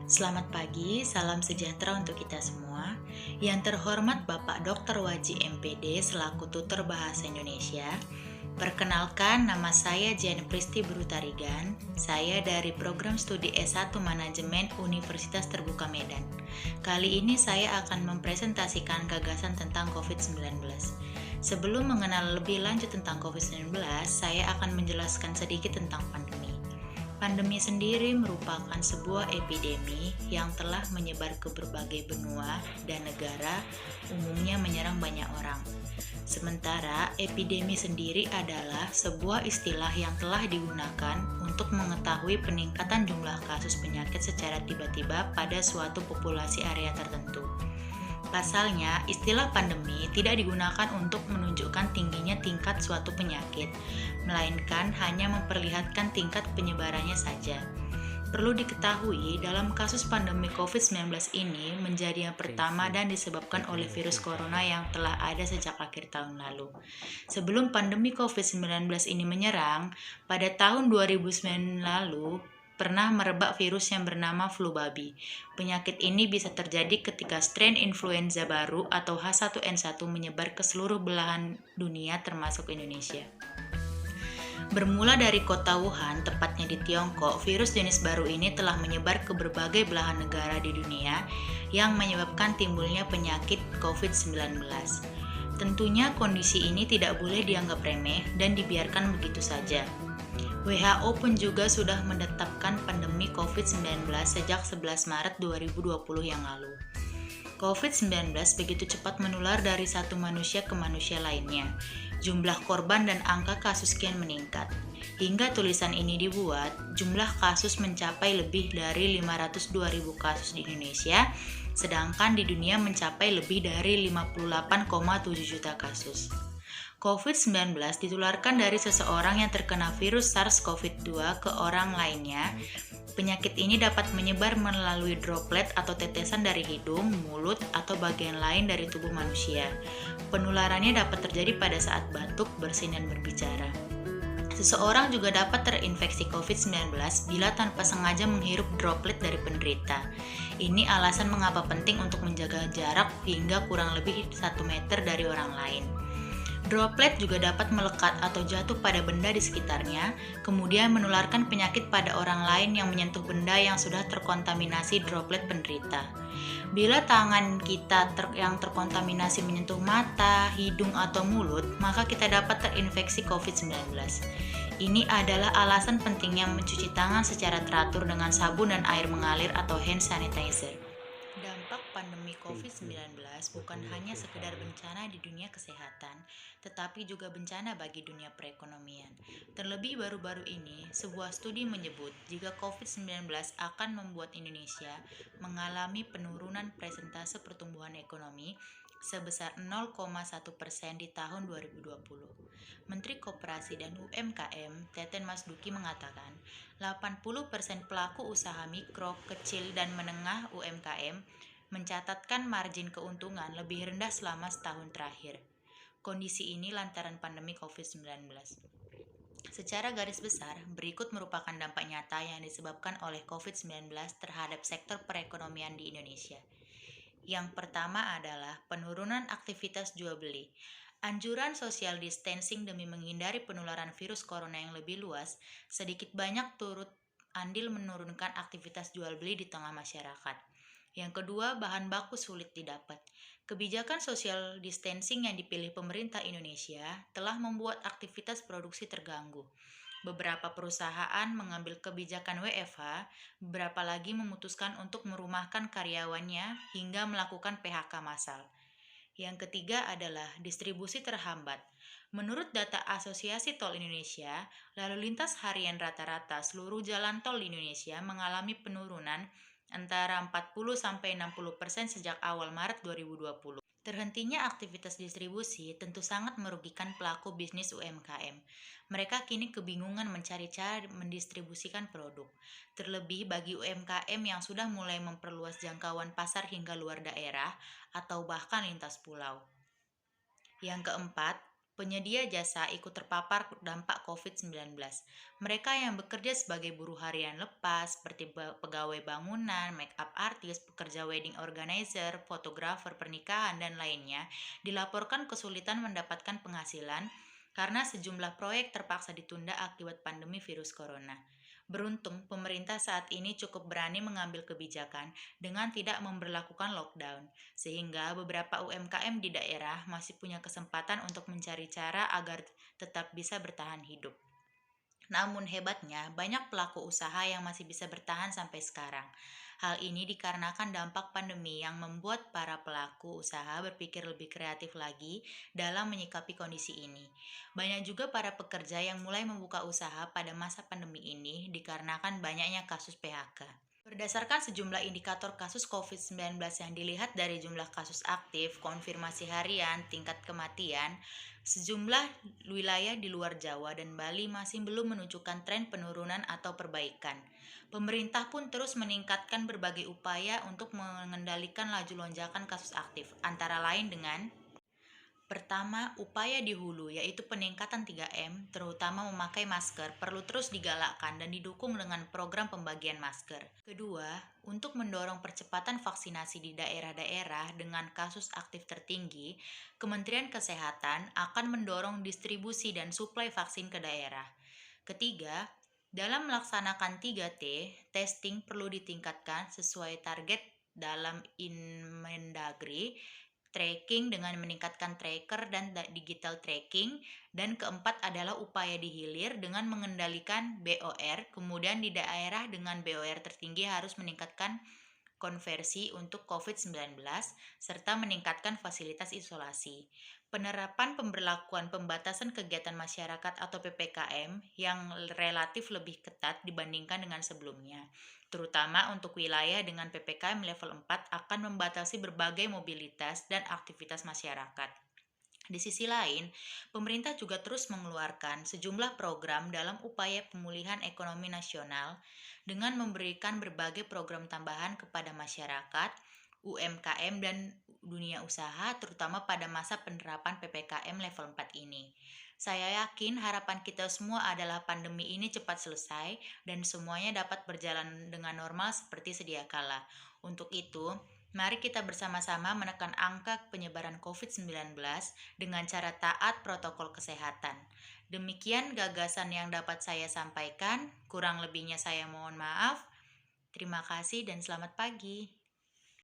Selamat pagi, salam sejahtera untuk kita semua. Yang terhormat Bapak Dr. Waji MPD selaku tutor bahasa Indonesia. Perkenalkan, nama saya Jen Pristi Brutarigan. Saya dari program studi S1 Manajemen Universitas Terbuka Medan. Kali ini saya akan mempresentasikan gagasan tentang COVID-19. Sebelum mengenal lebih lanjut tentang COVID-19, saya akan menjelaskan sedikit tentang pandemi. Pandemi sendiri merupakan sebuah epidemi yang telah menyebar ke berbagai benua dan negara, umumnya menyerang banyak orang. Sementara, epidemi sendiri adalah sebuah istilah yang telah digunakan untuk mengetahui peningkatan jumlah kasus penyakit secara tiba-tiba pada suatu populasi area tertentu. Pasalnya, istilah pandemi tidak digunakan untuk menunjukkan tingginya tingkat suatu penyakit, melainkan hanya memperlihatkan tingkat penyebarannya saja. Perlu diketahui, dalam kasus pandemi COVID-19 ini menjadi yang pertama dan disebabkan oleh virus corona yang telah ada sejak akhir tahun lalu. Sebelum pandemi COVID-19 ini menyerang, pada tahun 2009 lalu, pernah merebak virus yang bernama flu babi. Penyakit ini bisa terjadi ketika strain influenza baru atau H1N1 menyebar ke seluruh belahan dunia termasuk Indonesia. Bermula dari kota Wuhan, tepatnya di Tiongkok, virus jenis baru ini telah menyebar ke berbagai belahan negara di dunia yang menyebabkan timbulnya penyakit COVID-19. Tentunya kondisi ini tidak boleh dianggap remeh dan dibiarkan begitu saja. WHO pun juga sudah menetapkan pandemi COVID-19 sejak 11 Maret 2020 yang lalu. COVID-19 begitu cepat menular dari satu manusia ke manusia lainnya. Jumlah korban dan angka kasus kian meningkat. Hingga tulisan ini dibuat, jumlah kasus mencapai lebih dari 502.000 kasus di Indonesia, sedangkan di dunia mencapai lebih dari 58,7 juta kasus. COVID-19 ditularkan dari seseorang yang terkena virus SARS-CoV-2 ke orang lainnya. Penyakit ini dapat menyebar melalui droplet atau tetesan dari hidung, mulut, atau bagian lain dari tubuh manusia. Penularannya dapat terjadi pada saat batuk, bersin, dan berbicara. Seseorang juga dapat terinfeksi COVID-19 bila tanpa sengaja menghirup droplet dari penderita. Ini alasan mengapa penting untuk menjaga jarak hingga kurang lebih 1 meter dari orang lain. Droplet juga dapat melekat atau jatuh pada benda di sekitarnya, kemudian menularkan penyakit pada orang lain yang menyentuh benda yang sudah terkontaminasi droplet penderita. Bila tangan kita yang terkontaminasi menyentuh mata, hidung, atau mulut, maka kita dapat terinfeksi COVID-19. Ini adalah alasan pentingnya mencuci tangan secara teratur dengan sabun dan air mengalir atau hand sanitizer. Dampak pandemi COVID-19 bukan hanya sekedar bencana di dunia kesehatan, tetapi juga bencana bagi dunia perekonomian. Terlebih baru-baru ini, sebuah studi menyebut jika COVID-19 akan membuat Indonesia mengalami penurunan persentase pertumbuhan ekonomi sebesar 0,1% di tahun 2020. Menteri Koperasi dan UMKM, Teten Mas Duki mengatakan, 80% pelaku usaha mikro, kecil, dan menengah UMKM mencatatkan margin keuntungan lebih rendah selama setahun terakhir. Kondisi ini lantaran pandemi COVID-19. Secara garis besar, berikut merupakan dampak nyata yang disebabkan oleh COVID-19 terhadap sektor perekonomian di Indonesia. Yang pertama adalah penurunan aktivitas jual beli. Anjuran social distancing demi menghindari penularan virus corona yang lebih luas, sedikit banyak turut andil menurunkan aktivitas jual beli di tengah masyarakat. Yang kedua, bahan baku sulit didapat. Kebijakan social distancing yang dipilih pemerintah Indonesia telah membuat aktivitas produksi terganggu. Beberapa perusahaan mengambil kebijakan WFH, beberapa lagi memutuskan untuk merumahkan karyawannya hingga melakukan PHK massal. Yang ketiga adalah distribusi terhambat. Menurut data Asosiasi Tol Indonesia, lalu lintas harian rata-rata seluruh jalan tol di Indonesia mengalami penurunan antara 40-60% sejak awal Maret 2020. Terhentinya aktivitas distribusi tentu sangat merugikan pelaku bisnis UMKM. Mereka kini kebingungan mencari cara mendistribusikan produk. Terlebih bagi UMKM yang sudah mulai memperluas jangkauan pasar hingga luar daerah atau bahkan lintas pulau. Yang keempat, penyedia jasa ikut terpapar dampak COVID-19. Mereka yang bekerja sebagai buruh harian lepas, seperti pegawai bangunan, make up artist, pekerja wedding organizer, fotografer pernikahan, dan lainnya, dilaporkan kesulitan mendapatkan penghasilan karena sejumlah proyek terpaksa ditunda akibat pandemi virus corona. Beruntung, pemerintah saat ini cukup berani mengambil kebijakan dengan tidak memberlakukan lockdown, sehingga beberapa UMKM di daerah masih punya kesempatan untuk mencari cara agar tetap bisa bertahan hidup. Namun hebatnya, banyak pelaku usaha yang masih bisa bertahan sampai sekarang. Hal ini dikarenakan dampak pandemi yang membuat para pelaku usaha berpikir lebih kreatif lagi dalam menyikapi kondisi ini. Banyak juga para pekerja yang mulai membuka usaha pada masa pandemi ini dikarenakan banyaknya kasus PHK. Berdasarkan sejumlah indikator kasus COVID-19 yang dilihat dari jumlah kasus aktif, konfirmasi harian, tingkat kematian, sejumlah wilayah di luar Jawa dan Bali masih belum menunjukkan tren penurunan atau perbaikan. Pemerintah pun terus meningkatkan berbagai upaya untuk mengendalikan laju lonjakan kasus aktif, antara lain dengan: pertama, upaya di hulu yaitu peningkatan 3M, terutama memakai masker, perlu terus digalakkan dan didukung dengan program pembagian masker. Kedua, untuk mendorong percepatan vaksinasi di daerah-daerah dengan kasus aktif tertinggi, Kementerian Kesehatan akan mendorong distribusi dan suplai vaksin ke daerah. Ketiga, dalam melaksanakan 3T, testing perlu ditingkatkan sesuai target dalam Inmendagri, tracking dengan meningkatkan tracker dan digital tracking, dan keempat adalah upaya di hilir dengan mengendalikan BOR, kemudian di daerah dengan BOR tertinggi harus meningkatkan konversi untuk COVID-19, serta meningkatkan fasilitas isolasi. Penerapan pemberlakuan pembatasan kegiatan masyarakat atau PPKM yang relatif lebih ketat dibandingkan dengan sebelumnya, terutama untuk wilayah dengan PPKM level 4 akan membatasi berbagai mobilitas dan aktivitas masyarakat. Di sisi lain, pemerintah juga terus mengeluarkan sejumlah program dalam upaya pemulihan ekonomi nasional dengan memberikan berbagai program tambahan kepada masyarakat, UMKM, dan dunia usaha, terutama pada masa penerapan PPKM level 4 ini. Saya yakin harapan kita semua adalah pandemi ini cepat selesai dan semuanya dapat berjalan dengan normal seperti sedia kala. Untuk itu, mari kita bersama-sama menekan angka penyebaran COVID-19 dengan cara taat protokol kesehatan. Demikian gagasan yang dapat saya sampaikan. Kurang lebihnya saya mohon maaf. Terima kasih dan selamat pagi.